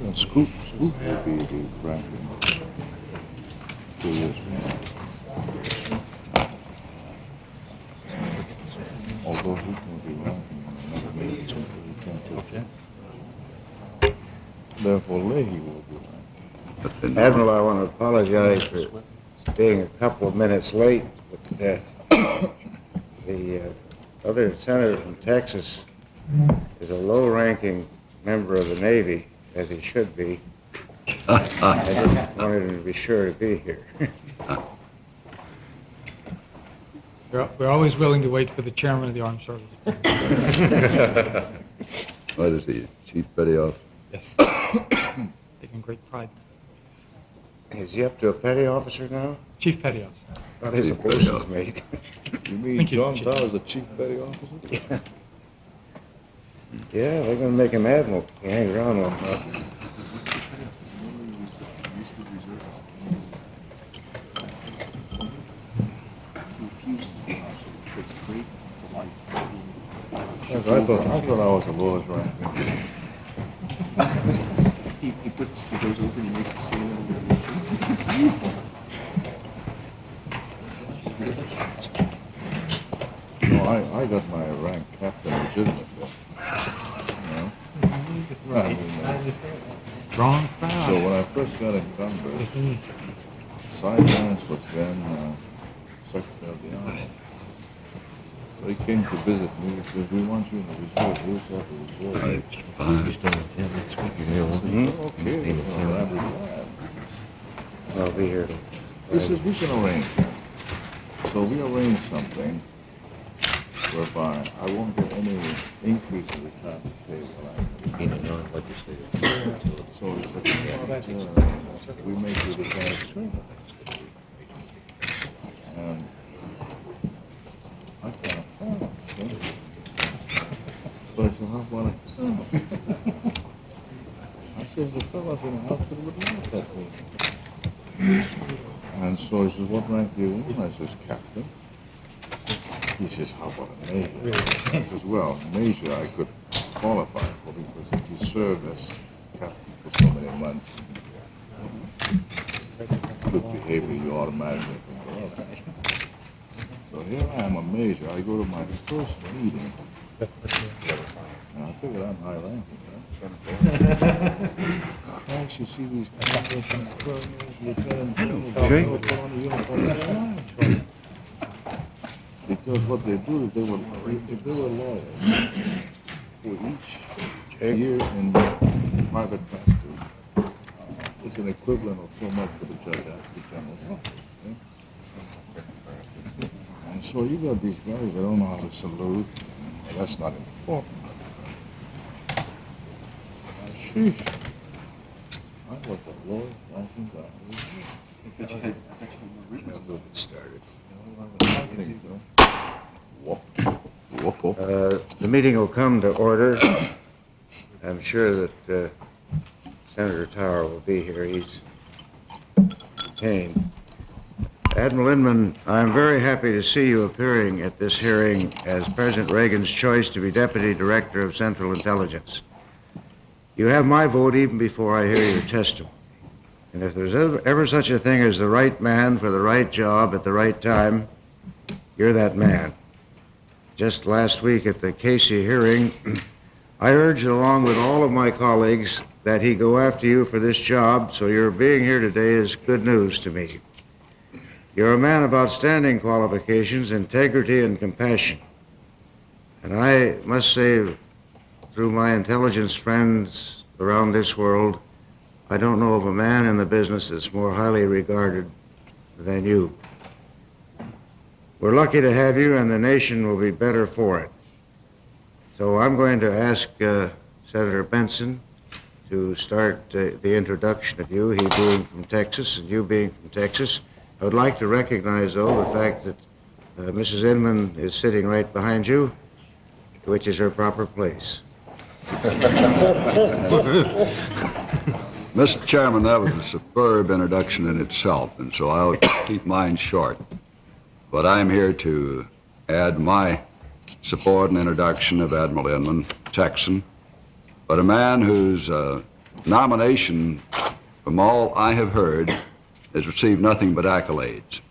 And Scoop will be the ranking 2 years from now. Although he's going to be ranking in another meeting, so he can't object. Therefore, Leahy will be ranking. Admiral, I want to apologize for being a couple of minutes late, but the other senator from Texas is a low-ranking member of the Navy, as he should be. I just wanted him to be sure to be here. We're always willing to wait for the chairman of the armed services. What is he, Chief Petty Officer? Yes. Taking great pride. Is he up to a petty officer now? Chief Petty Officer. Not his Chief Petty abortions Officer. mate. You mean Thank you, John Chief. Tyler's the chief petty officer? Yeah, they're going to make him admiral. He hangs around long enough. I thought I was the lowest ranking. He goes over and he makes a scene and he's beautiful. No, I got my rank captain legitimately. You know? I mean, Wrong so crowd. when I first got in Congress, Cy Vance was then Secretary of the Army. So he came to visit me. He says, "We want you in the reserve. We'll have the reserve." He's doing it next week. I said, "Okay, well, I'm glad." I'll be here. He says, "We can arrange that." So we arranged something whereby I won't get any increase in the time to pay while I'm In a non-legislative. So he said, we make you the vice chairman. And I kind of fell. So I said, how about a colonel? I said, the fellas in the outfit would laugh at me. And so he says, what rank do you want? I says, captain. He says, how about a major? I says, well, major I could qualify for because if you serve as captain for so many months, good behavior, you automatically can go up. So here I am, a major. I go to my first meeting. And I figured I'm high ranking, right? Christ, you see these captains and colonels, lieutenant colonels, they all put on the uniform and fly. Because what they do is if they were lawyers, for each year in private practice, it's an equivalent of so much for the judge after the general office. Okay? And so you got these guys that don't know how to salute. Well, that's not important. Sheesh. I was the lowest ranking guy. I bet you had more written We'll get started. The meeting will come to order. I'm sure that Senator Tower will be here. He's detained. Admiral Inman, I'm very happy to see you appearing at this hearing as President Reagan's choice to be Deputy Director of Central Intelligence. You have my vote even before I hear your testimony. And if there's ever such a thing as the right man for the right job at the right time, you're that man. Just last week at the Casey hearing, I urged along with all of my colleagues that he go after you for this job, so your being here today is good news to me. You're a man of outstanding qualifications, integrity, and compassion. And I must say, through my intelligence friends around this world, I don't know of a man in the business that's more highly regarded than you. We're lucky to have you, and the nation will be better for it. So I'm going to ask Senator Benson to start the introduction of you, he being from Texas and you being from Texas. I would like to recognize, though, the fact that Mrs. Inman is sitting right behind you, which is her proper place. Mr. Chairman, that was a superb introduction in itself, and so I'll keep mine short. But I'm here to add my support and introduction of Admiral Inman, Texan, but a man who's nomination, from all I have heard, has received nothing but accolades.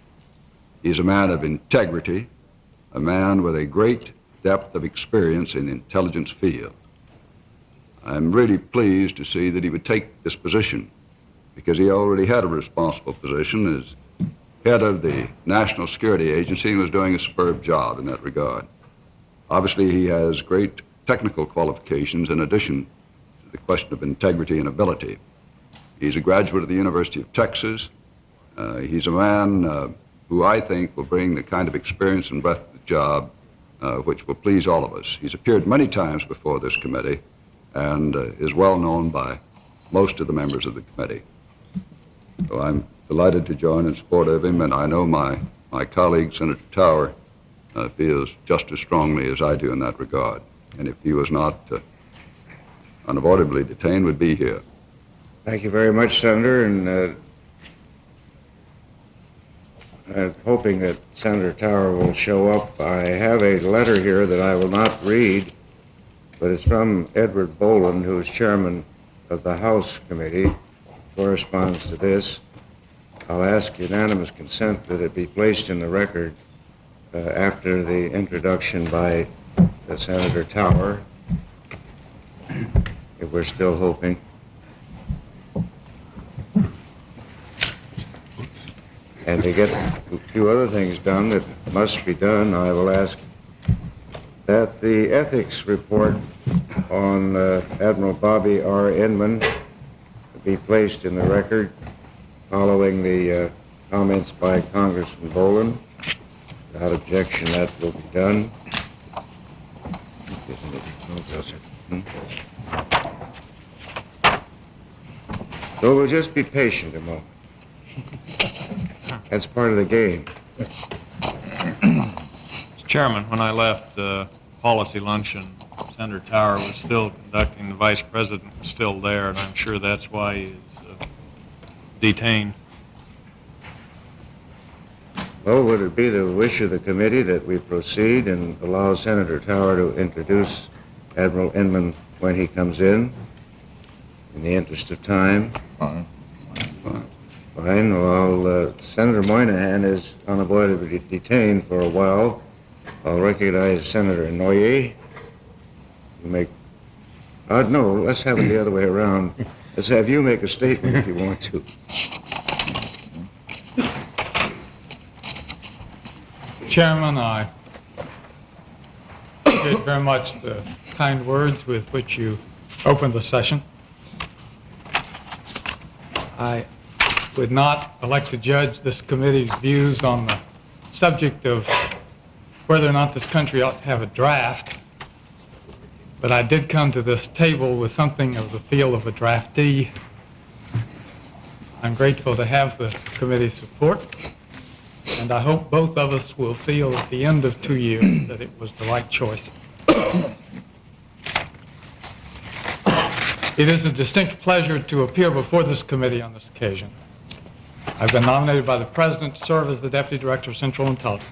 He's a man of integrity, a man with a great depth of experience in the intelligence field. I'm really pleased to see that he would take this position, because he already had a responsible position as head of the National Security Agency and was doing a superb job in that regard. Obviously, he has great technical qualifications in addition to the question of integrity and ability. He's a graduate of the University of Texas. He's a man who I think will bring the kind of experience and breadth of the job which will please all of us. He's appeared many times before this committee and is well known by most of the members of the committee. So I'm delighted to join in support of him, and I know my colleague, Senator Tower, feels just as strongly as I do in that regard. And if he was not unavoidably detained, would be here. Thank you very much, Senator, and hoping that Senator Tower will show up. I have a letter here that I will not read, but it's from Edward Boland, who is chairman of the House Committee, corresponds to this. I'll ask unanimous consent that it be placed in the record after the introduction by Senator Tower, if we're still hoping. And to get a few other things done that must be done, I will ask that the ethics report on Admiral Bobby R. Inman be placed in the record following the comments by Congressman Boland. Without objection, that will be done. So we'll just be patient a moment. That's part of the game. Mr. Chairman, when I left the policy luncheon, Senator Tower was still conducting, the Vice President was still there, and I'm sure that's why he is detained. Well, would it be the wish of the committee that we proceed and allow Senator Tower to introduce Admiral Inman when he comes in the interest of time? Fine. Fine. Well, Senator Moynihan is unavoidably detained for a while. I'll recognize Senator Noye. You make... no, let's have it the other way around. Let's have you make a statement if you want to. Chairman, I appreciate very much the kind words with which you opened the session. I would not elect to judge this committee's views on the subject of whether or not this country ought to have a draft, but I did come to this table with something of the feel of a draftee. I'm grateful to have the committee's support, and I hope both of us will feel at the end of 2 years that it was the right choice. It is a distinct pleasure to appear before this committee on this occasion. I've been nominated by the President to serve as the Deputy Director of Central Intelligence.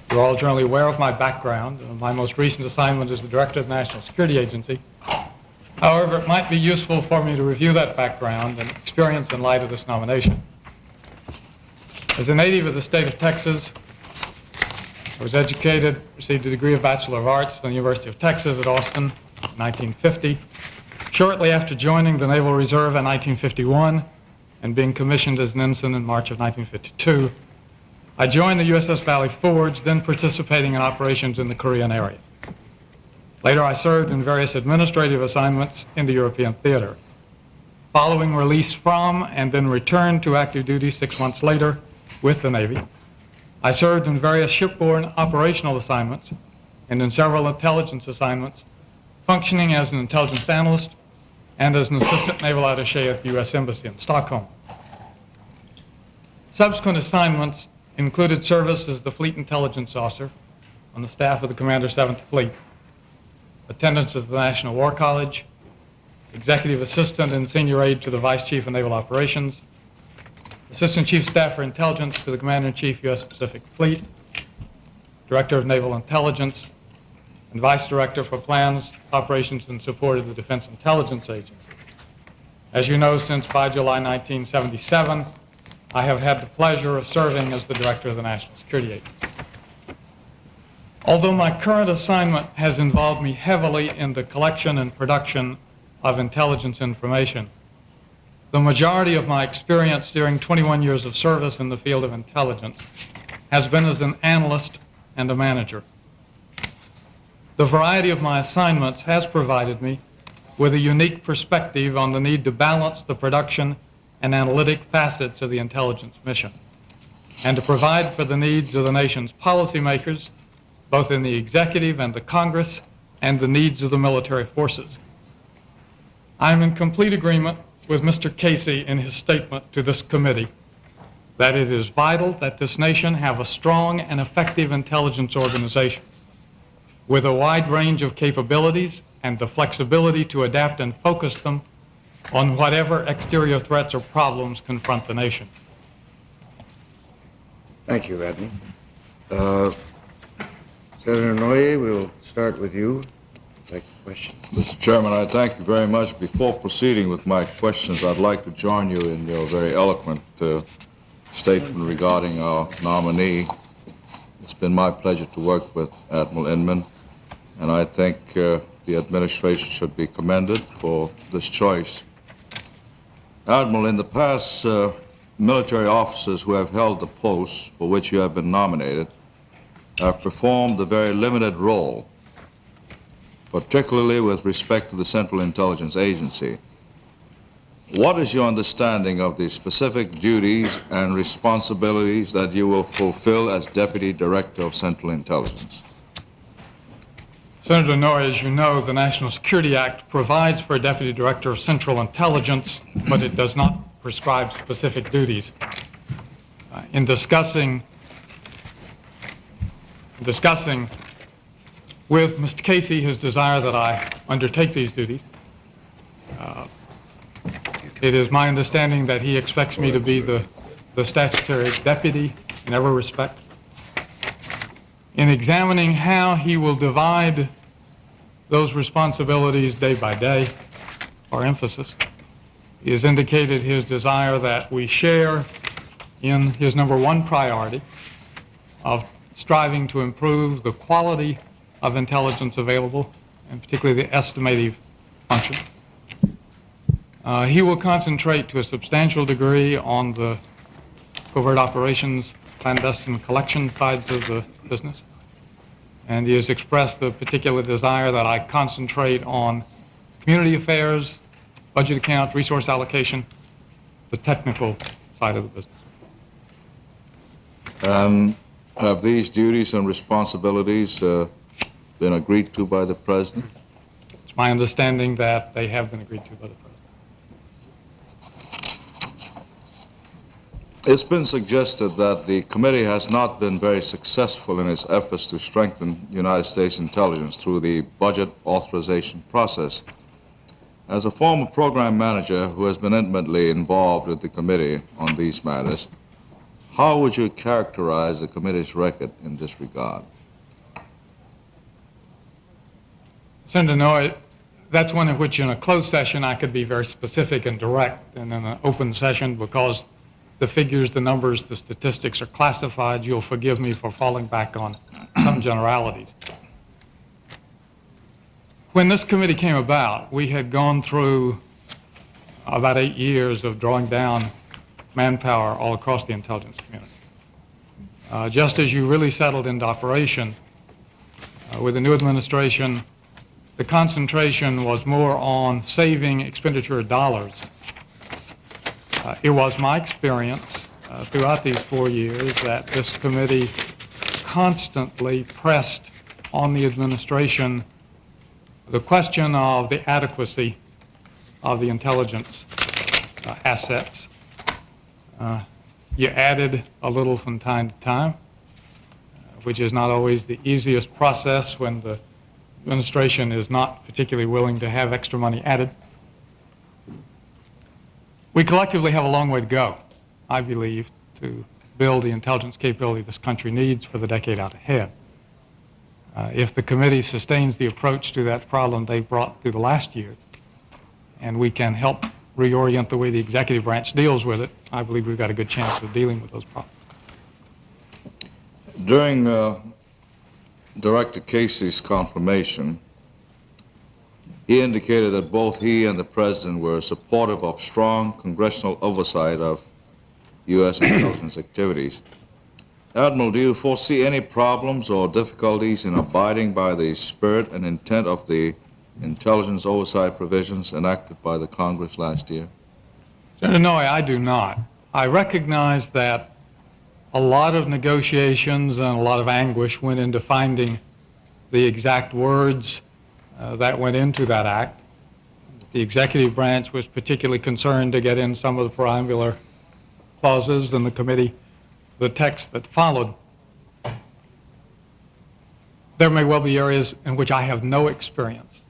You're all generally aware of my background. My most recent assignment is the Director of the National Security Agency. However, it might be useful for me to review that background and experience in light of this nomination. As a native of the state of Texas, I was educated, received a degree of Bachelor of Arts from the University of Texas at Austin in 1950. Shortly after joining the Naval Reserve in 1951 and being commissioned as an ensign in March of 1952, I joined the USS Valley Forge, then participating in operations in the Korean area. Later, I served in various administrative assignments in the European theater. Following release from and then returned to active duty 6 months later with the Navy, I served in various shipborne operational assignments and in several intelligence assignments, functioning as an intelligence analyst and as an assistant naval attaché at the U.S. Embassy in Stockholm. Subsequent assignments included service as the Fleet Intelligence Officer on the staff of the Commander 7th Fleet, attendance at the National War College, Executive Assistant and Senior Aide to the Vice Chief of Naval Operations, Assistant Chief of Staff for Intelligence to the Commander-in-Chief U.S. Pacific Fleet, Director of Naval Intelligence, and Vice Director for Plans, Operations, and Support of the Defense Intelligence Agency. As you know, since 5 July 1977, I have had the pleasure of serving as the Director of the National Security Agency. Although my current assignment has involved me heavily in the collection and production of intelligence information, the majority of my experience during 21 years of service in the field of intelligence has been as an analyst and a manager. The variety of my assignments has provided me with a unique perspective on the need to balance the production and analytic facets of the intelligence mission, and to provide for the needs of the nation's policymakers, both in the executive and the Congress, and the needs of the military forces. I am in complete agreement with Mr. Casey in his statement to this committee that it is vital that this nation have a strong and effective intelligence organization with a wide range of capabilities and the flexibility to adapt and focus them on whatever exterior threats or problems confront the nation. Thank you, Admiral. Senator Noye, we'll start with you. Take the question. Mr. Chairman, I thank you very much. Before proceeding with my questions, I'd like to join you in your very eloquent statement regarding our nominee. It's been my pleasure to work with Admiral Inman, and I think the administration should be commended for this choice. Admiral, in the past, military officers who have held the posts for which you have been nominated have performed a very limited role, particularly with respect to the Central Intelligence Agency. What is your understanding of the specific duties and responsibilities that you will fulfill as Deputy Director of Central Intelligence? Senator Noye, as you know, the National Security Act provides for a Deputy Director of Central Intelligence, but it does not prescribe specific duties. In discussing with Mr. Casey his desire that I undertake these duties, it is my understanding that he expects me to be the statutory deputy in every respect. In examining how he will divide those responsibilities day by day, for emphasis, he has indicated his desire that we share in his number one priority of striving to improve the quality of intelligence available, and particularly the estimative function. He will concentrate to a substantial degree on the covert operations, clandestine collection sides of the business. And he has expressed the particular desire that I concentrate on community affairs, budget account, resource allocation, the technical side of the business. Have these duties and responsibilities been agreed to by the President? It's my understanding that they have been agreed to by the President. It's been suggested that the committee has not been very successful in its efforts to strengthen United States intelligence through the budget authorization process. As a former program manager who has been intimately involved with the committee on these matters, how would you characterize the committee's record in this regard? Senator Noye, that's one in which in a closed session I could be very specific and direct, and in an open session, because the figures, the numbers, the statistics are classified, you'll forgive me for falling back on some generalities. When this committee came about, we had gone through about 8 years of drawing down manpower all across the intelligence community. Just as you really settled into operation with the new administration, the concentration was more on saving expenditure of dollars. It was my experience throughout these 4 years that this committee constantly pressed on the administration the question of the adequacy of the intelligence assets. You added a little from time to time, which is not always the easiest process when the administration is not particularly willing to have extra money added. We collectively have a long way to go, I believe, to build the intelligence capability this country needs for the decade out ahead. If the committee sustains the approach to that problem they brought through the last years, and we can help reorient the way the executive branch deals with it, I believe we've got a good chance of dealing with those problems. During Director Casey's confirmation, he indicated that both he and the President were supportive of strong congressional oversight of U.S. intelligence activities. Admiral, do you foresee any problems or difficulties in abiding by the spirit and intent of the intelligence oversight provisions enacted by the Congress last year? Senator Noy, I do not. I recognize that a lot of negotiations and a lot of anguish went into finding the exact words that went into that act. The executive branch was particularly concerned to get in some of the preambular clauses, and the committee, the text that followed. There may well be areas in which I have no experience.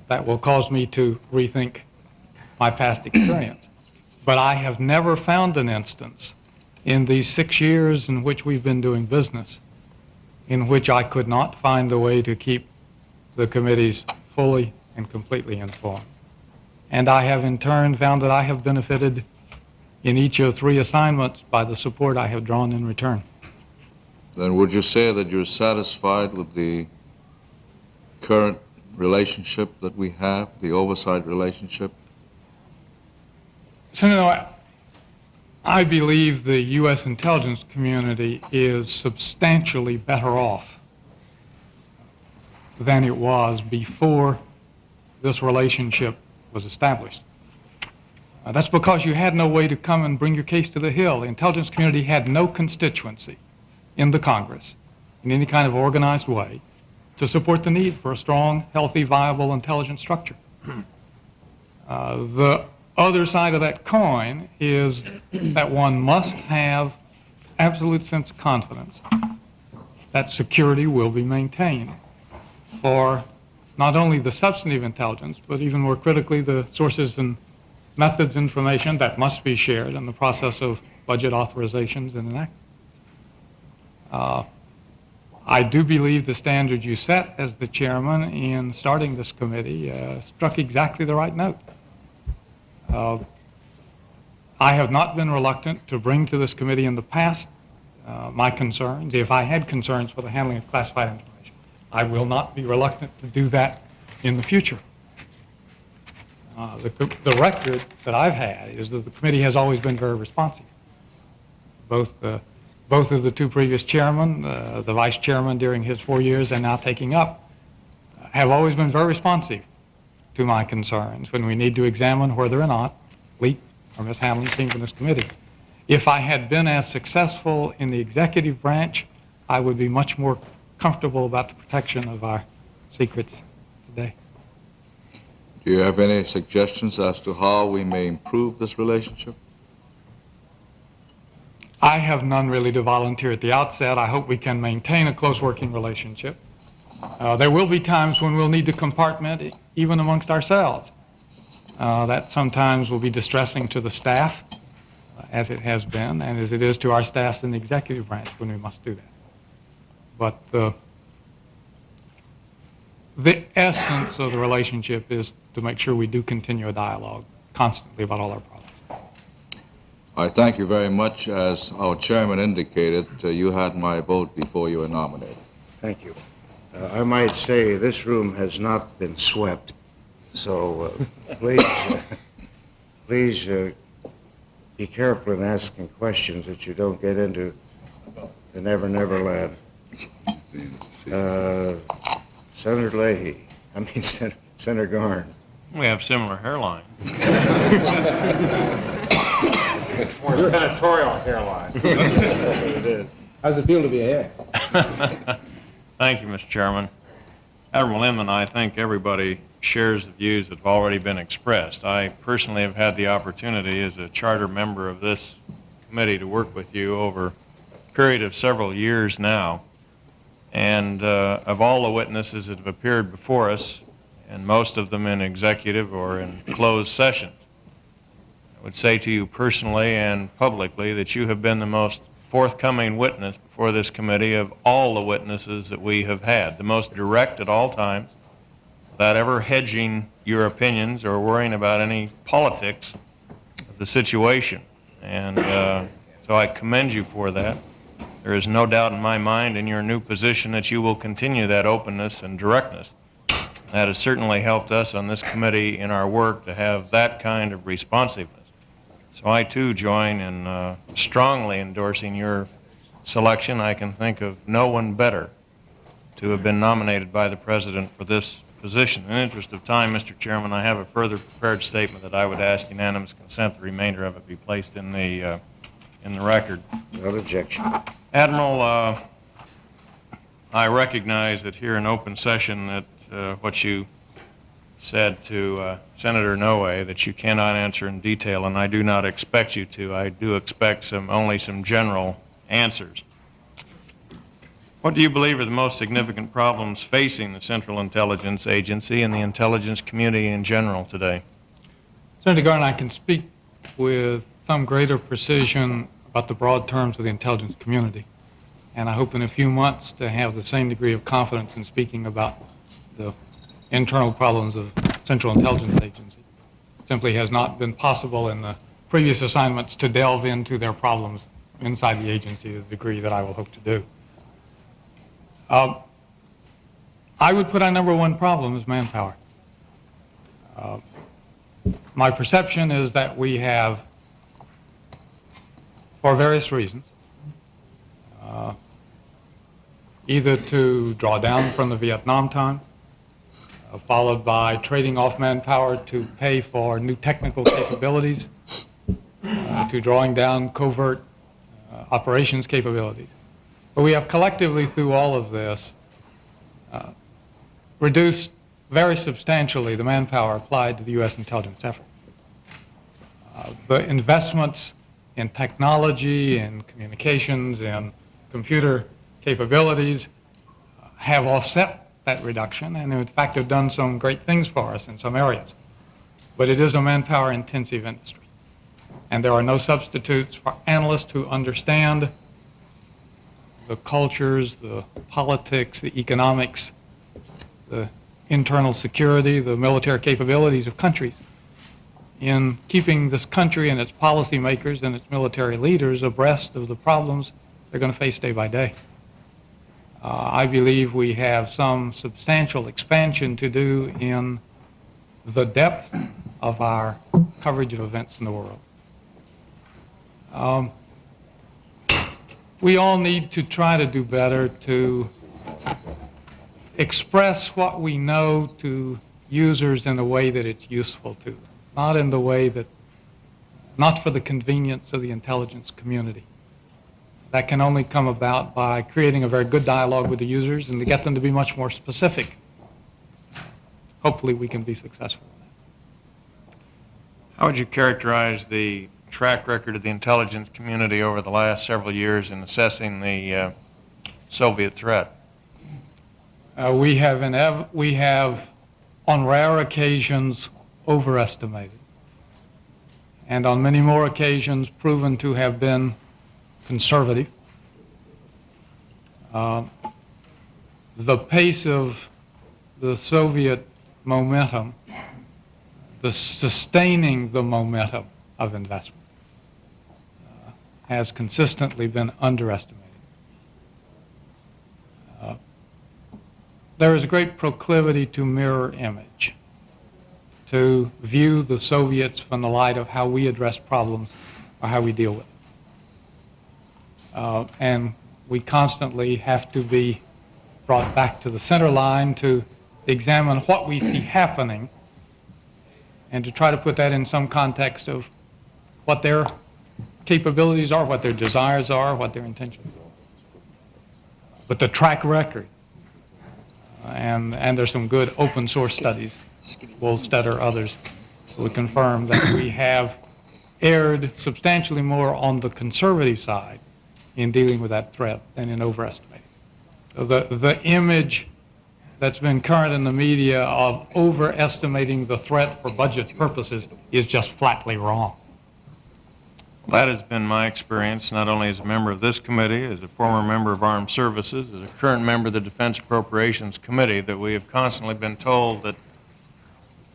That will cause me to rethink my past experience. But I have never found an instance in these 6 years in which we've been doing business in which I could not find a way to keep the committees fully and completely informed. And I have in turn found that I have benefited in each of 3 assignments by the support I have drawn in return. Then would you say that you're satisfied with the current relationship that we have, the oversight relationship? Senator, I believe the U.S. intelligence community is substantially better off than it was before this relationship was established. That's because you had no way to come and bring your case to the Hill. The intelligence community had no constituency in the Congress in any kind of organized way to support the need for a strong, healthy, viable intelligence structure. The other side of that coin is that one must have absolute sense of confidence that security will be maintained for not only the substantive intelligence, but even more critically, the sources and methods information that must be shared in the process of budget authorizations and enactment. I do believe the standard you set as the chairman in starting this committee struck exactly the right note. I have not been reluctant to bring to this committee in the past my concerns. If I had concerns for the handling of classified information, I will not be reluctant to do that in the future. The record that I've had is that the committee has always been very responsive. Both of the 2 previous chairmen, the vice chairman during his 4 years and now taking up, have always been very responsive to my concerns when we need to examine whether or not leak or mishandling came from this committee. If I had been as successful in the executive branch, I would be much more comfortable about the protection of our secrets today. Do you have any suggestions as to how we may improve this relationship? I have none really to volunteer at the outset. I hope we can maintain a close working relationship. There will be times when we'll need to compartment even amongst ourselves. That sometimes will be distressing to the staff, as it has been, and as it is to our staffs in the executive branch when we must do that. But the essence of the relationship is to make sure we do continue a dialogue constantly about all our problems. I thank you very much. As our chairman indicated, you had my vote before you were nominated. Thank you. I might say this room has not been swept, so please be careful in asking questions that you don't get into the Never Never Land. Senator Leahy, Senator Garn. We have similar hairlines. More senatorial hairline. That's what it is. How's it feel to be ahead? Thank you, Mr. Chairman. Admiral Inman, I think everybody shares the views that have already been expressed. I personally have had the opportunity as a charter member of this committee to work with you over a period of several years now. And of all the witnesses that have appeared before us, and most of them in executive or in closed sessions, I would say to you personally and publicly that you have been the most forthcoming witness before this committee of all the witnesses that we have had, the most direct at all times, without ever hedging your opinions or worrying about any politics of the situation. And so I commend you for that. There is no doubt in my mind in your new position that you will continue that openness and directness. That has certainly helped us on this committee in our work to have that kind of responsiveness. So I too join in strongly endorsing your selection. I can think of no one better to have been nominated by the President for this position. In the interest of time, Mr. Chairman, I have a further prepared statement that I would ask unanimous consent the remainder of it be placed in the record. Without objection. Admiral, I recognize that here in open session that what you said to Senator Noe, that you cannot answer in detail, and I do not expect you to. I do expect only some general answers. What do you believe are the most significant problems facing the Central Intelligence Agency and the intelligence community in general today? Senator Garner, I can speak with some greater precision about the broad terms of the intelligence community. And I hope in a few months to have the same degree of confidence in speaking about the internal problems of Central Intelligence Agency. It simply has not been possible in the previous assignments to delve into their problems inside the agency to the degree that I will hope to do. I would put our number one problem as manpower. My perception is that we have, for various reasons, either to draw down from the Vietnam time, followed by trading off manpower to pay for new technical capabilities, to drawing down covert operations capabilities. But we have collectively through all of this reduced very substantially the manpower applied to the U.S. intelligence effort. The investments in technology, in communications, in computer capabilities have offset that reduction, and in fact have done some great things for us in some areas. But it is a manpower-intensive industry. And there are no substitutes for analysts who understand the cultures, the politics, the economics, the internal security, the military capabilities of countries in keeping this country and its policymakers and its military leaders abreast of the problems they're going to face day by day. I believe we have some substantial expansion to do in the depth of our coverage of events in the world. We all need to try to do better to express what we know to users in a way that it's useful to them, not in the way that, not for the convenience of the intelligence community. That can only come about by creating a very good dialogue with the users and to get them to be much more specific. Hopefully we can be successful in that. How would you characterize the track record of the intelligence community over the last several years in assessing the Soviet threat? We have, on rare occasions, overestimated, and on many more occasions proven to have been conservative. The pace of the Soviet momentum, the sustaining the momentum of investment, has consistently been underestimated. There is a great proclivity to mirror image, to view the Soviets from the light of how we address problems or how we deal with them. And we constantly have to be brought back to the center line to examine what we see happening and to try to put that in some context of what their capabilities are, what their desires are, what their intentions are. But the track record, and there's some good open source studies, Wohlstetter, others, would confirm that we have erred substantially more on the conservative side in dealing with that threat than in overestimating. So the image that's been current in the media of overestimating the threat for budget purposes is just flatly wrong. That has been my experience, not only as a member of this committee, as a former member of Armed Services, as a current member of the Defense Appropriations Committee, that we have constantly been told that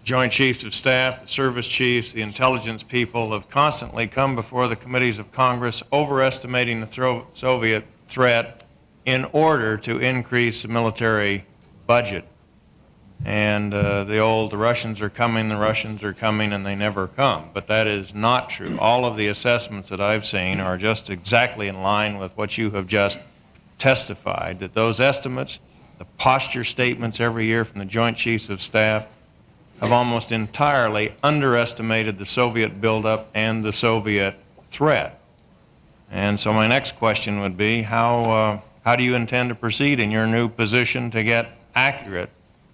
Joint Chiefs of Staff, the service chiefs, the intelligence people have constantly come before the committees of Congress overestimating the Soviet threat in order to increase the military budget. And the Russians are coming, and they never come. But that is not true. All of the assessments that I've seen are just exactly in line with what you have just testified, that those estimates, the posture statements every year from the Joint Chiefs of Staff, have almost entirely underestimated the Soviet buildup and the Soviet threat. And so my next question would be, how do you intend to proceed in your new position to get accurate,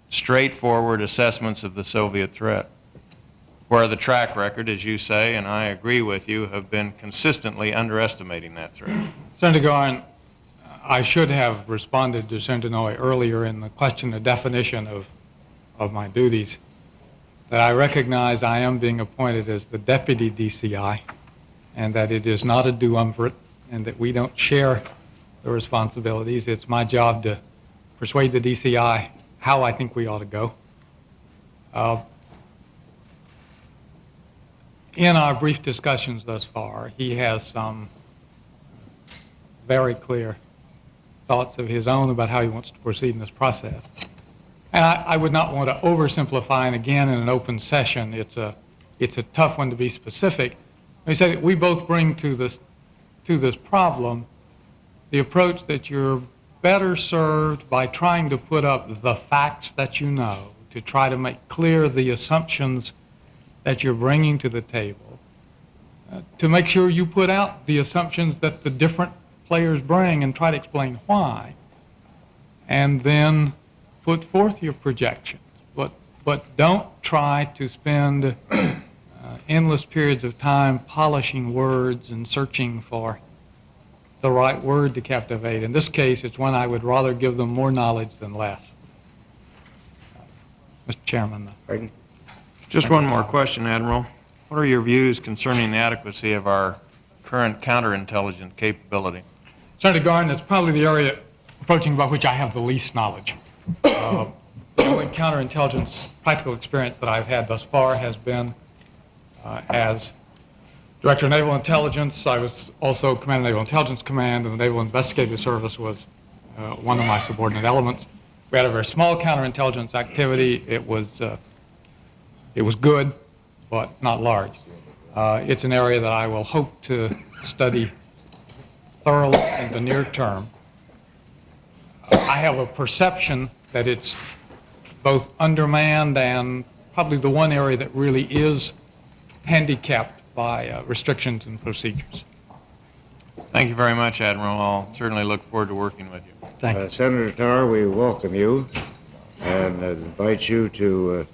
straightforward assessments of the Soviet threat, where the track record, as you say, and I agree with you, have been consistently underestimating that threat? Senator Garn, I should have responded to Senator Noy earlier in the question, the definition of my duties, that I recognize I am being appointed as the deputy DCI, and that it is not a duumvirate, and that we don't share the responsibilities. It's my job to persuade the DCI how I think we ought to go. In our brief discussions thus far, he has some very clear thoughts of his own about how he wants to proceed in this process. And I would not want to oversimplify, and again, in an open session, it's a tough one to be specific. He said we both bring to this problem the approach that you're better served by trying to put up the facts that you know, to try to make clear the assumptions that you're bringing to the table, to make sure you put out the assumptions that the different players bring and try to explain why, and then put forth your projections. But don't try to spend endless periods of time polishing words and searching for the right word to captivate. In this case, it's one I would rather give them more knowledge than less. Mr. Chairman. Pardon? Just one more question, Admiral. What are your views concerning the adequacy of our current counterintelligence capability? Senator Garn, that's probably the area approaching about which I have the least knowledge. The only counterintelligence practical experience that I've had thus far has been as Director of Naval Intelligence. I was also Commander of Naval Intelligence Command, and the Naval Investigative Service was one of my subordinate elements. We had a very small counterintelligence activity. It was good, but not large. It's an area that I will hope to study thoroughly in the near term. I have a perception that it's both undermanned and probably the one area that really is handicapped by restrictions and procedures. Thank you very much, Admiral. I'll certainly look forward to working with you. Thank you. Senator Tarr, we welcome you and invite you to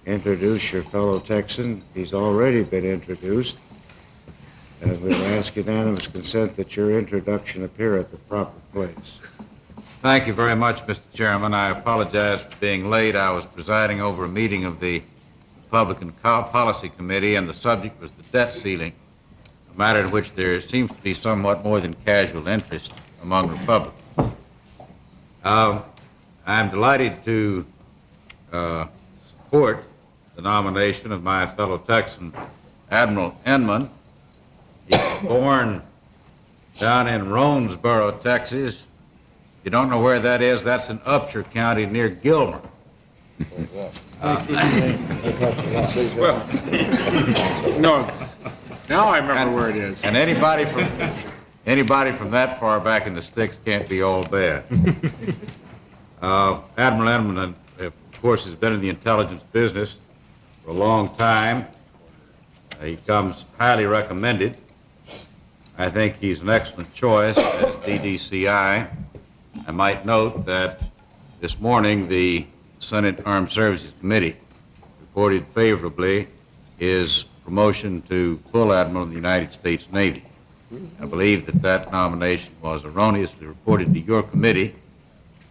introduce your fellow Texan. He's already been introduced. And we'll ask unanimous consent that your introduction appear at the proper place. Thank you very much, Mr. Chairman. I apologize for being late. I was presiding over a meeting of the Republican Policy Committee, and the subject was the debt ceiling, a matter in which there seems to be somewhat more than casual interest among Republicans. I'm delighted to support the nomination of my fellow Texan, Admiral Inman. He was born down in Ronesboro, Texas. You don't know where that is? That's in Upshur County near Gilmer. Well, no, now I remember where it is. And anybody from that far back in the sticks can't be all bad. Admiral Inman, of course, has been in the intelligence business for a long time. He comes highly recommended. I think he's an excellent choice as DDCI. I might note that this morning the Senate Armed Services Committee reported favorably his promotion to full admiral of the United States Navy. I believe that that nomination was erroneously reported to your committee.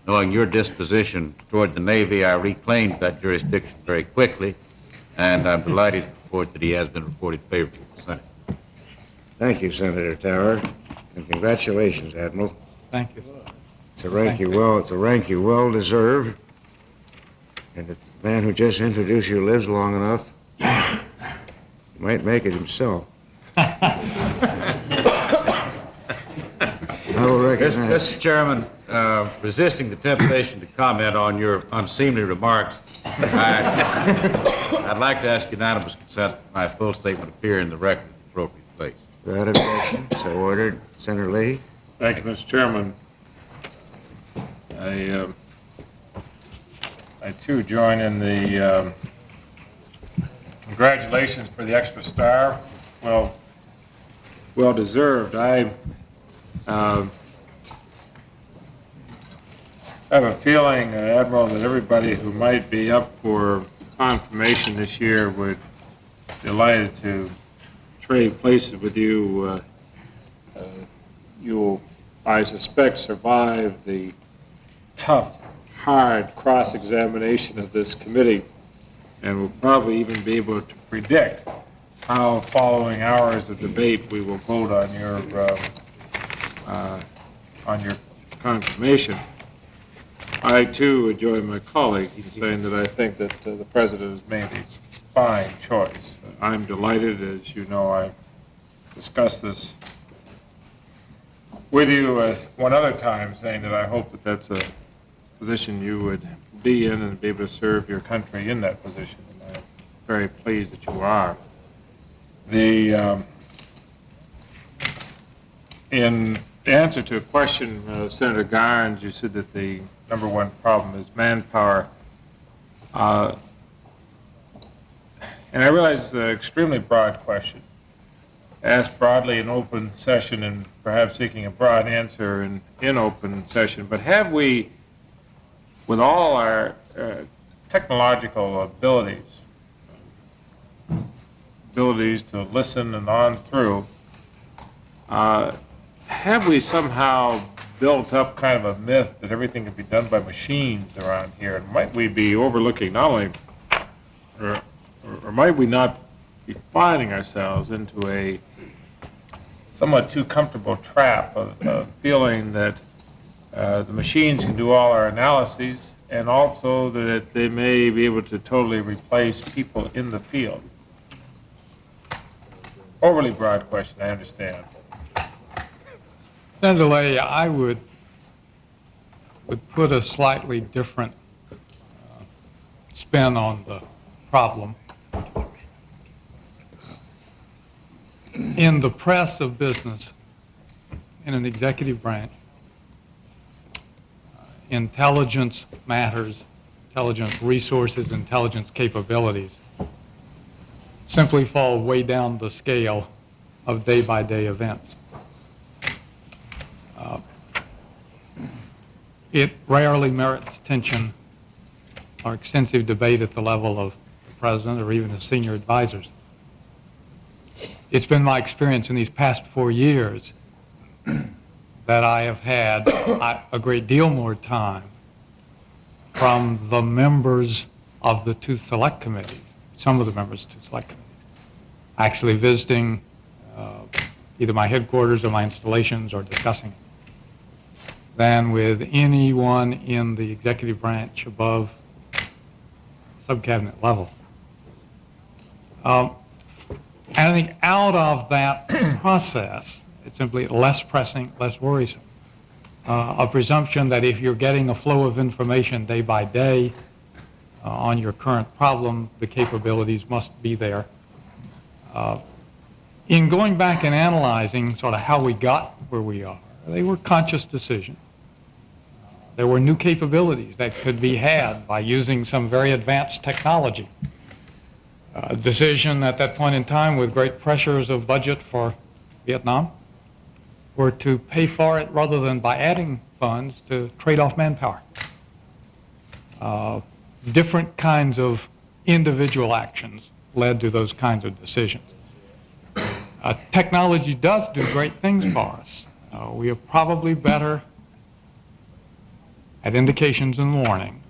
Knowing your disposition toward the Navy, I reclaimed that jurisdiction very quickly, and I'm delighted to report that he has been reported favorably to the Senate. Thank you, Senator Tower, and congratulations, Admiral. Thank you. It's a rank you well deserve, and man who just introduced you lives long enough, he might make it himself. I will recognize. Mr. Chairman, resisting the temptation to comment on your unseemly remarks, I'd like to ask unanimous consent that my full statement appear in the record in the appropriate place. Without objection, so ordered. Senator Leahy? Thank you, Mr. Chairman. I too join in the congratulations for the extra star. Well deserved. I have a feeling, Admiral, that everybody who might be up for confirmation this year would be delighted to trade places with you. You'll, I suspect, survive the tough, hard cross-examination of this committee, and will probably even be able to predict how, following hours of debate, we will vote on your confirmation. I, too, join my colleagues in saying that I think that the President has made a fine choice. I'm delighted. As you know, I discussed this with you one other time, saying that I hope that that's a position you would be in and be able to serve your country in that position. And I'm very pleased that you are. In answer to a question, Senator Garnes, you said that the number one problem is manpower. And I realize it's an extremely broad question, asked broadly in open session and perhaps seeking a broad answer in open session. But have we, with all our technological abilities to listen and on through, have we somehow built up kind of a myth that everything can be done by machines around here? And might we be overlooking not only, or might we not be finding ourselves into a somewhat too comfortable trap of feeling that the machines can do all our analyses, and also that they may be able to totally replace people in the field? Overly broad question, I understand. Senator Leahy, I would put a slightly different spin on the problem. In the press of business, in an executive branch, intelligence matters, intelligence resources, intelligence capabilities simply fall way down the scale of day-by-day events. It rarely merits attention or extensive debate at the level of the President or even his senior advisors. It's been my experience in these past 4 years that I have had a great deal more time from the members of the two select committees, some of the members of the two select committees, actually visiting either my headquarters or my installations or discussing it, than with anyone in the executive branch above subcabinet level. And I think out of that process, it's simply less pressing, less worrisome. A presumption that if you're getting a flow of information day by day on your current problem, the capabilities must be there. In going back and analyzing sort of how we got where we are, they were conscious decisions. There were new capabilities that could be had by using some very advanced technology. A decision at that point in time, with great pressures of budget for Vietnam, were to pay for it rather than by adding funds to trade off manpower. Different kinds of individual actions led to those kinds of decisions. Technology does do great things for us. We are probably better at indications and warning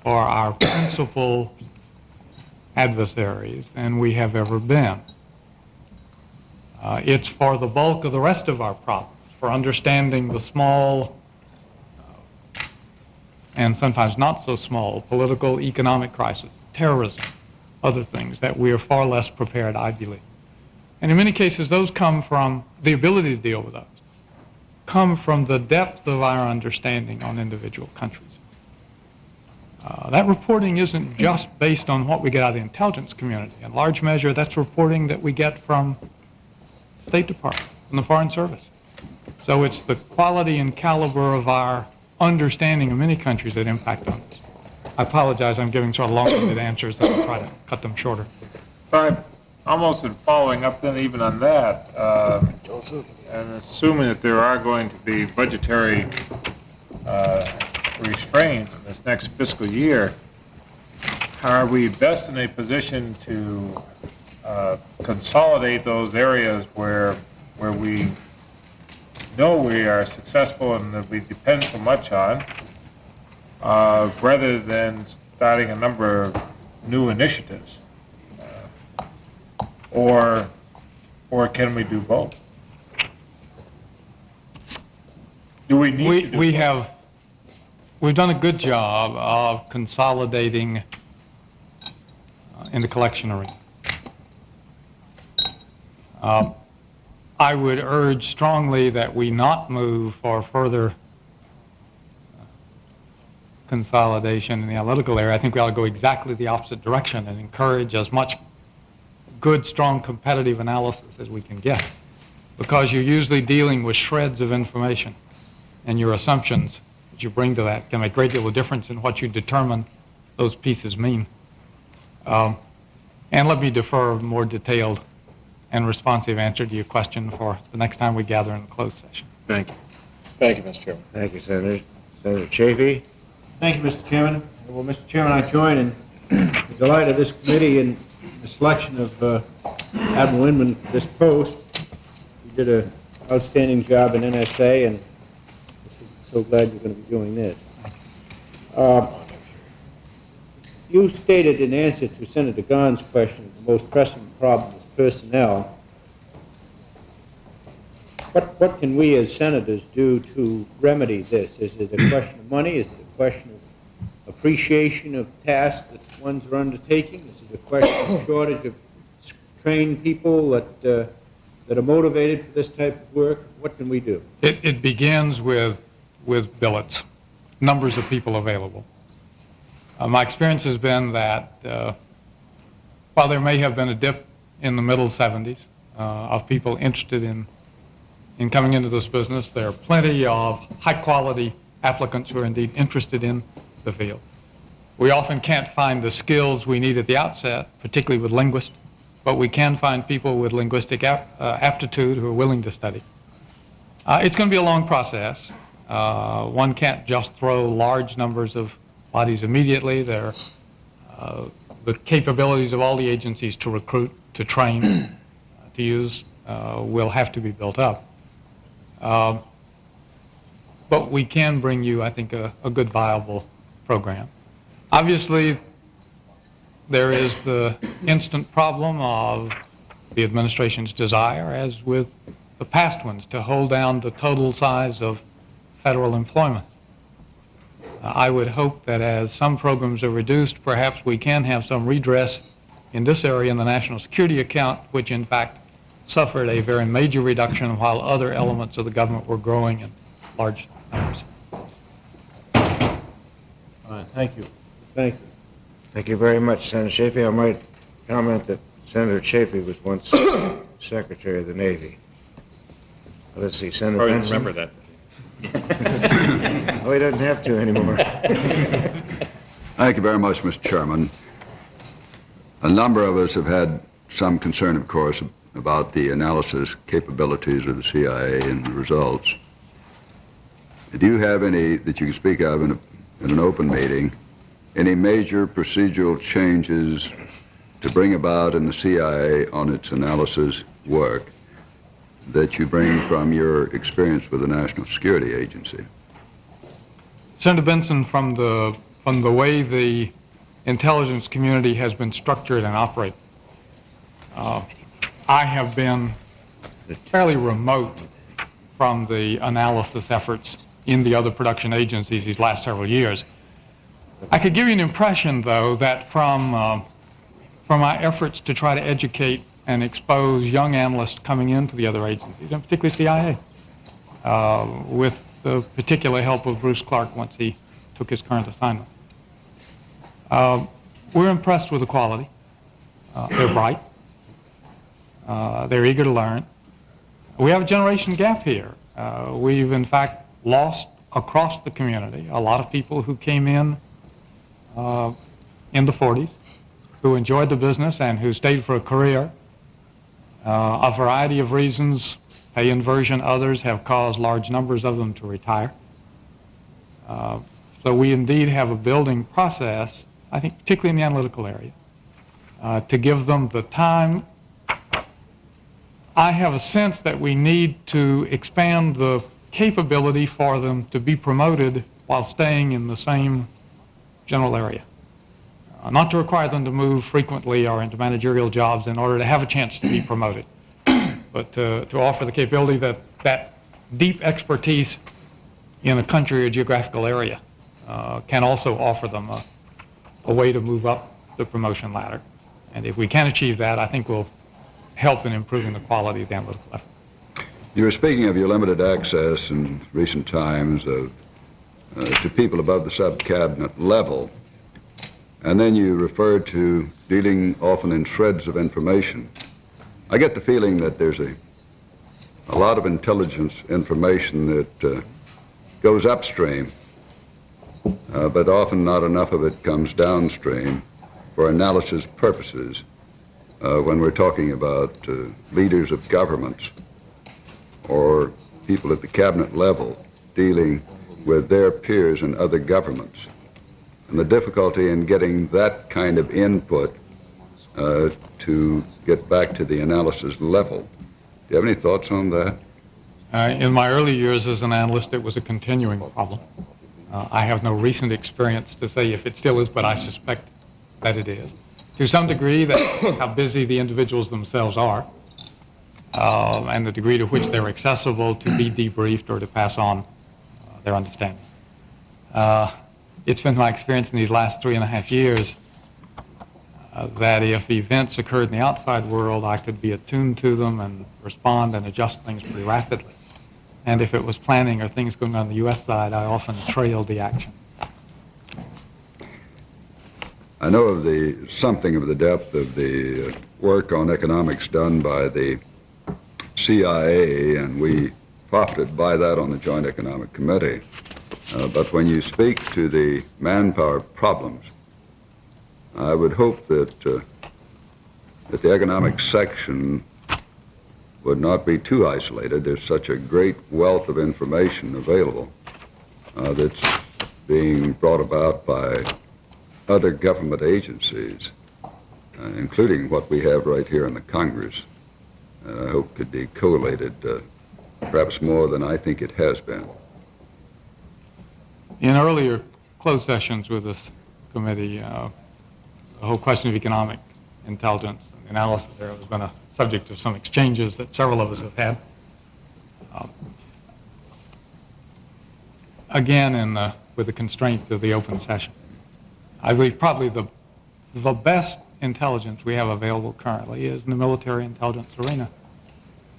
for our principal adversaries than we have ever been. It's for the bulk of the rest of our problems, for understanding the small and sometimes not so small, political, economic crisis, terrorism, other things that we are far less prepared, I believe. And in many cases, those come from the ability to deal with those, come from the depth of our understanding on individual countries. That reporting isn't just based on what we get out of the intelligence community. In large measure, that's reporting that we get from the State Department, from the Foreign Service. So it's the quality and caliber of our understanding of many countries that impact on us. I apologize, I'm giving sort of long-winded answers, that I'll try to cut them shorter. But almost in following up then even on that, and assuming that there are going to be budgetary restraints in this next fiscal year, are we best in a position to consolidate those areas where we know we are successful and that we depend so much on, rather than starting a number of new initiatives? Or can we do both? Do we need to do both? We've done a good job of consolidating in the collection arena. I would urge strongly that we not move for further consolidation in the analytical area. I think we ought to go exactly the opposite direction and encourage as much good, strong, competitive analysis as we can get, because you're usually dealing with shreds of information, and your assumptions that you bring to that can make a great deal of difference in what you determine those pieces mean. And let me defer a more detailed and responsive answer to your question for the next time we gather in a closed session. Thank you. Thank you, Mr. Chairman. Thank you, Senator. Senator Chafee? Thank you, Mr. Chairman. Well, Mr. Chairman, I join in the delight of this committee in the selection of Admiral Inman for this post. He did an outstanding job in NSA, and I'm so glad you're going to be doing this. You stated in answer to Senator Gahn's question, the most pressing problem is personnel. What can we as senators do to remedy this? Is it a question of money? Is it a question of appreciation of tasks that ones are undertaking? Is it a question of shortage of trained people that are motivated for this type of work? What can we do? It begins with billets, numbers of people available. My experience has been that while there may have been a dip in the middle 70s of people interested in coming into this business, there are plenty of high-quality applicants who are indeed interested in the field. We often can't find the skills we need at the outset, particularly with linguists, but we can find people with linguistic aptitude who are willing to study. It's going to be a long process. One can't just throw large numbers of bodies immediately. The capabilities of all the agencies to recruit, to train, to use will have to be built up. But we can bring you, I think, a good, viable program. Obviously, there is the instant problem of the administration's desire, as with the past ones, to hold down the total size of federal employment. I would hope that as some programs are reduced, perhaps we can have some redress in this area in the national security account, which in fact suffered a very major reduction while other elements of the government were growing in large numbers. All right, thank you. Thank you. Thank you very much, Senator Chafee. I might comment that Senator Chafee was once Secretary of the Navy. Let's see, Senator Probably Benson. remember that. Oh, he doesn't have to anymore. Thank you very much, Mr. Chairman. A number of us have had some concern, of course, about the analysis capabilities of the CIA and the results. Do you have any that you can speak of in an open meeting, any major procedural changes to bring about in the CIA on its analysis work that you bring from your experience with the National Security Agency? Senator Benson, from the way the intelligence community has been structured and operated, I have been fairly remote from the analysis efforts in the other production agencies these last several years. I could give you an impression, though, that from my efforts to try to educate and expose young analysts coming into the other agencies, and particularly CIA, with the particular help of Bruce Clark once he took his current assignment. We're impressed with the quality. They're bright. They're eager to learn. We have a generation gap here. We've, in fact, lost across the community a lot of people who came in the 40s, who enjoyed the business and who stayed for a career. A variety of reasons, pay inversion, others have caused large numbers of them to retire. So we indeed have a building process, I think particularly in the analytical area, to give them the time. I have a sense that we need to expand the capability for them to be promoted while staying in the same general area. Not to require them to move frequently or into managerial jobs in order to have a chance to be promoted, but to offer the capability that deep expertise in a country or geographical area can also offer them a way to move up the promotion ladder. And if we can achieve that, I think we'll help in improving the quality of the analytical effort. You were speaking of your limited access in recent times to people above the sub-cabinet level, and then you referred to dealing often in shreds of information. I get the feeling that there's a lot of intelligence information that goes upstream, but often not enough of it comes downstream for analysis purposes when we're talking about leaders of governments or people at the cabinet level dealing with their peers in other governments, and the difficulty in getting that kind of input to get back to the analysis level. Do you have any thoughts on that? In my early years as an analyst, it was a continuing problem. I have no recent experience to say if it still is, but I suspect that it is. To some degree, that's how busy the individuals themselves are, and the degree to which they're accessible to be debriefed or to pass on their understanding. It's been my experience in these last 3.5 years that if events occurred in the outside world, I could be attuned to them and respond and adjust things pretty rapidly. And if it was planning or things going on the U.S. side, I often trailed the action. I know of something of the depth of the work on economics done by the CIA, and we profited by that on the Joint Economic Committee. But when you speak to the manpower problems, I would hope that the economics section would not be too isolated. There's such a great wealth of information available that's being brought about by other government agencies, including what we have right here in the Congress, and I hope could be collated perhaps more than I think it has been. In earlier closed sessions with this committee, the whole question of economic intelligence and analysis there has been a subject of some exchanges that several of us have had. Again, with the constraints of the open session. I believe probably the best intelligence we have available currently is in the military intelligence arena.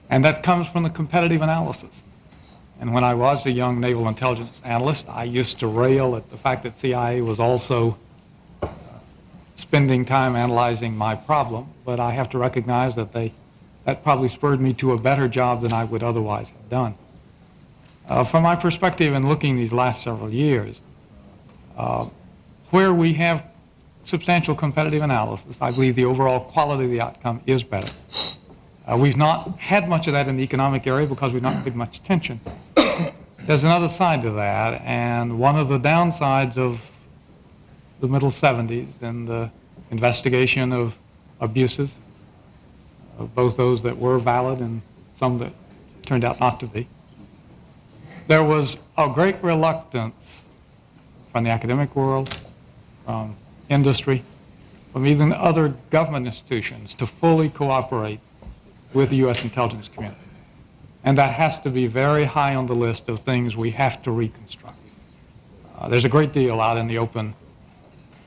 And that comes from the competitive analysis. And when I was a young naval intelligence analyst, I used to rail at the fact that CIA was also spending time analyzing my problem, but I have to recognize that that probably spurred me to a better job than I would otherwise have done. From my perspective in looking these last several years, where we have substantial competitive analysis, I believe the overall quality of the outcome is better. We've not had much of that in the economic area because we've not paid much attention. There's another side to that, and one of the downsides of the middle 70s and the investigation of abuses, both those that were valid and some that turned out not to be, there was a great reluctance from the academic world, from industry, from even other government institutions to fully cooperate with the U.S. intelligence community. And that has to be very high on the list of things we have to reconstruct. There's a great deal out in the open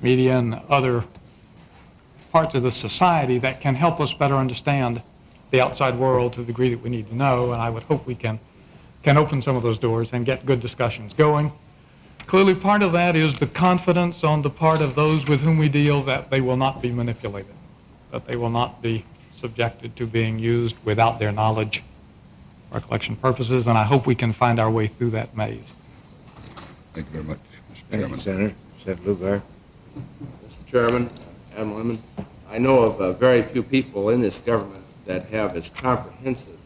media and other parts of the society that can help us better understand the outside world to the degree that we need to know, and I would hope we can open some of those doors and get good discussions going. Clearly, part of that is the confidence on the part of those with whom we deal that they will not be manipulated, that they will not be subjected to being used without their knowledge for collection purposes, and I hope we can find our way through that maze. Thank you very much, Mr. Thank Chairman. you, Senator. Senator Lugar. Mr. Chairman, Admiral Inman, I know of very few people in this government that have as comprehensive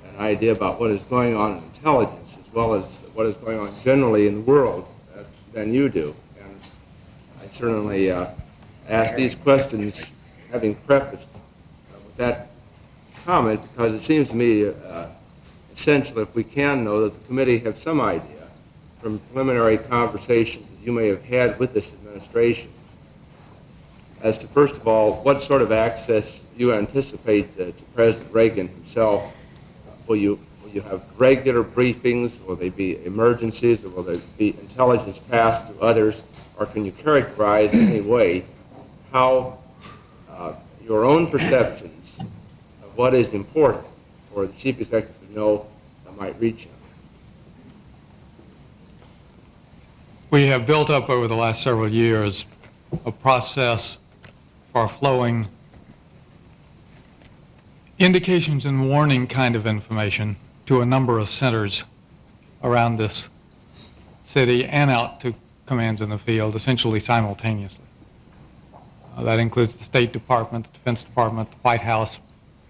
an idea about what is going on in intelligence as well as what is going on generally in the world than you do. And I certainly ask these questions having prefaced with that comment because it seems to me essential if we can know that the committee have some idea from preliminary conversations that you may have had with this administration as to, first of all, what sort of access you anticipate to President Reagan himself. Will you have regular briefings? Will they be emergencies? Or will there be intelligence passed to others? Or can you characterize in any way how your own perceptions of what is important for the Chief Executive to know that might reach him? We have built up over the last several years a process for flowing indications and warning kind of information to a number of centers around this city and out to commands in the field, essentially simultaneously. That includes the State Department, the Defense Department, the White House,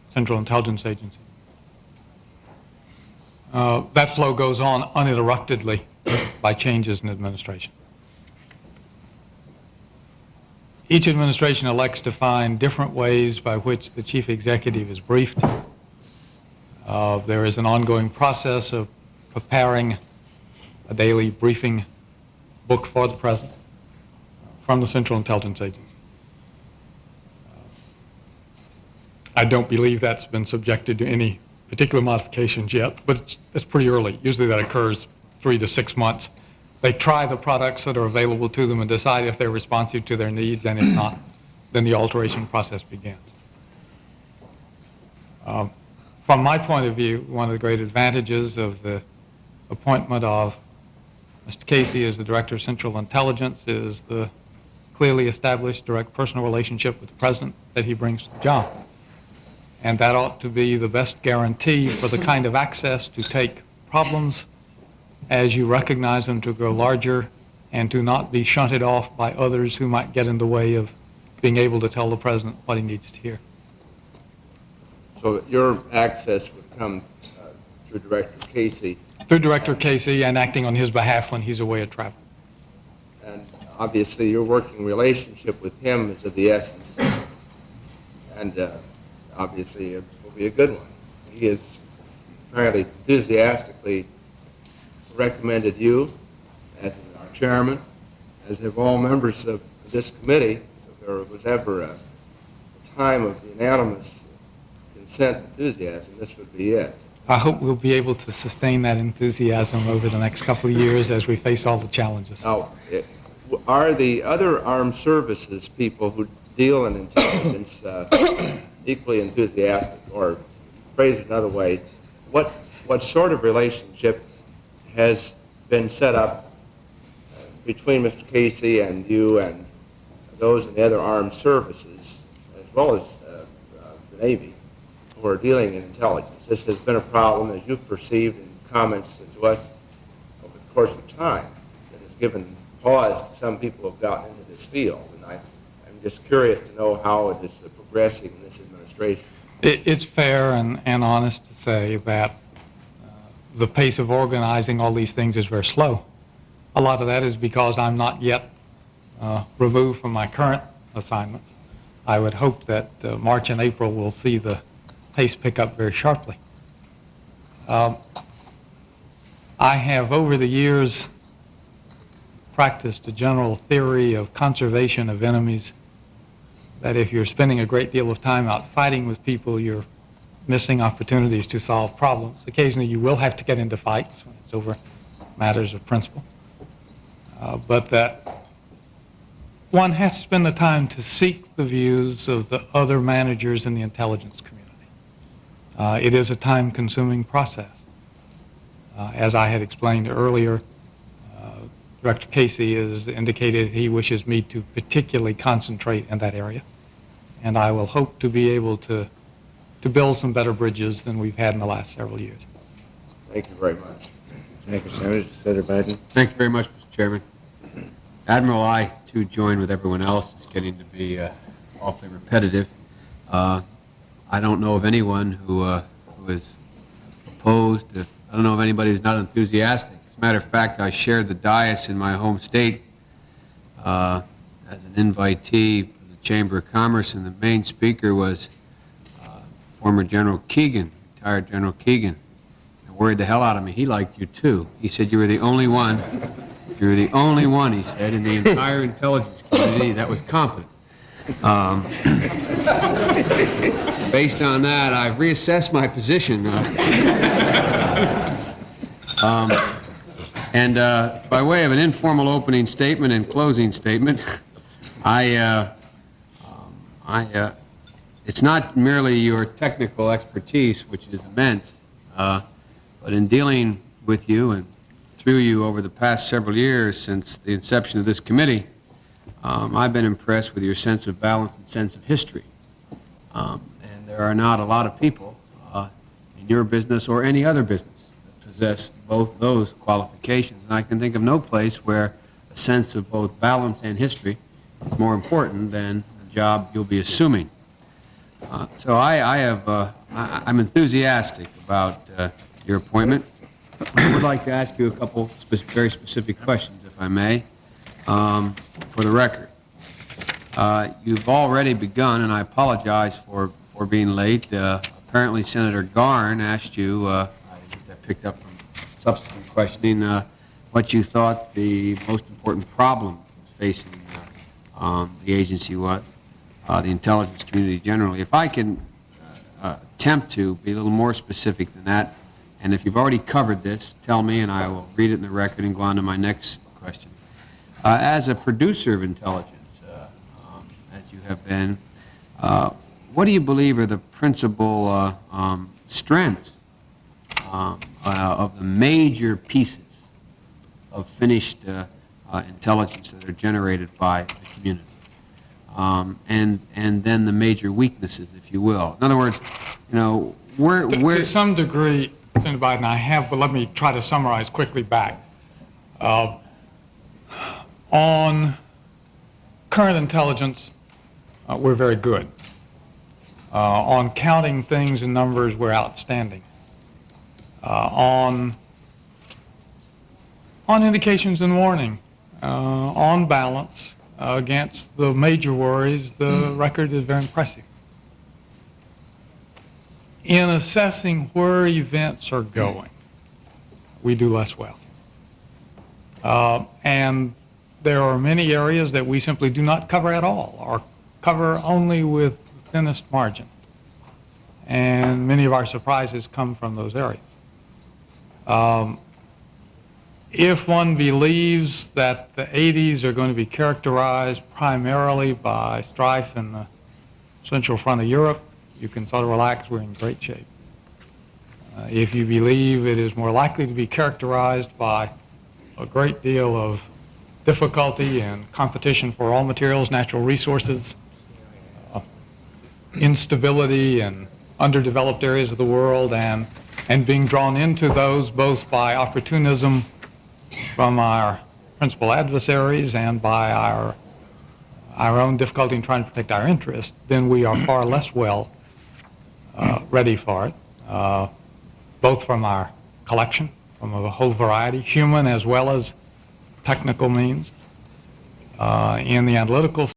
Central Intelligence Agency. That flow goes on uninterruptedly by changes in administration. Each administration elects to find different ways by which the chief executive is briefed. There is an ongoing process of preparing a daily briefing book for the president from the Central Intelligence Agency. I don't believe that's been subjected to any particular modifications yet, but it's pretty early. Usually that occurs 3 to 6 months. They try the products that are available to them and decide if they're responsive to their needs, and if not, then the alteration process begins. From my point of view, one of the great advantages of the appointment of Mr. Casey as the Director of Central Intelligence is the clearly established direct personal relationship with the President that he brings to the job. And that ought to be the best guarantee for the kind of access to take problems as you recognize them to grow larger and to not be shunted off by others who might get in the way of being able to tell the President what he needs to hear. So your access would come through Director Casey. Through Director Casey and acting on his behalf when he's away at travel. And obviously your working relationship with him is of the essence. And obviously it will be a good one. He has apparently enthusiastically recommended you as our chairman, as have all members of this committee. If there was ever a time of unanimous consent enthusiasm, this would be it. I hope we'll be able to sustain that enthusiasm over the next couple of years as we face all the challenges. Now, are the other armed services people who deal in intelligence equally enthusiastic? Or phrase it another way, what sort of relationship has been set up between Mr. Casey and you and those in the other armed services, as well as the Navy, who are dealing in intelligence? This has been a problem, as you've perceived in comments to us over the course of time, that has given pause to some people who have gotten into this field. And I'm just curious to know how it is progressing in this administration. It's fair and honest to say that the pace of organizing all these things is very slow. A lot of that is because I'm not yet removed from my current assignments. I would hope that March and April will see the pace pick up very sharply. I have over the years practiced a general theory of conservation of enemies, that if you're spending a great deal of time out fighting with people, you're missing opportunities to solve problems. Occasionally you will have to get into fights when it's over matters of principle. But that one has to spend the time to seek the views of the other managers in the intelligence community. It is a time-consuming process. As I had explained earlier, Director Casey has indicated he wishes me to particularly concentrate in that area, and I will hope to be able to build some better bridges than we've had in the last several years. Thank you very much. Thank you, Senator. Senator Biden. Thank you very much, Mr. Chairman. Admiral, I, too, join with everyone else. It's getting to be awfully repetitive. I don't know of anyone who is opposed. I don't know of anybody who's not enthusiastic. As a matter of fact, I shared the dais in my home state as an invitee for the Chamber of Commerce, and the main speaker was former General Keegan, retired General Keegan. It worried the hell out of me. He liked you, too. He said you were the only one, he said, in the entire intelligence community that was competent. Based on that, I've reassessed my position. By way of an informal opening statement and closing statement, it's not merely your technical expertise, which is immense, but in dealing with you and through you over the past several years since the inception of this committee, I've been impressed with your sense of balance and sense of history. And there are not a lot of people in your business or any other business that possess both those qualifications. And I can think of no place where a sense of both balance and history is more important than the job you'll be assuming. So I'm enthusiastic about your appointment. I would like to ask you a couple very specific questions, if I may, for the record. You've already begun, and I apologize for being late. Apparently, Senator Garn asked you, I picked up from subsequent questioning, what you thought the most important problem facing the agency was, the intelligence community generally. If I can attempt to be a little more specific than that, and if you've already covered this, tell me, and I will read it in the record and go on to my next question. As a producer of intelligence, as you have been, what do you believe are the principal strengths of the major pieces of finished intelligence that are generated by the community? And then the major weaknesses, if you will. In other words, you know, To some degree, Senator Biden, I have, but let me try to summarize quickly back. On current intelligence, we're very good. On counting things in numbers, we're outstanding. On indications and warning, on balance, against the major worries, the record is very impressive. In assessing where events are going, we do less well. And there are many areas that we simply do not cover at all, or cover only with the thinnest margin. And many of our surprises come from those areas. If one believes that the 80s are going to be characterized primarily by strife in the central front of Europe, you can sort of relax, we're in great shape. If you believe it is more likely to be characterized by a great deal of difficulty and competition for raw materials, natural resources, instability in underdeveloped areas of the world, and being drawn into those both by opportunism from our principal adversaries and by our own difficulty in trying to protect our interests, then we are far less well ready for it, both from our collection, from a whole variety, human as well as technical means, in the analytical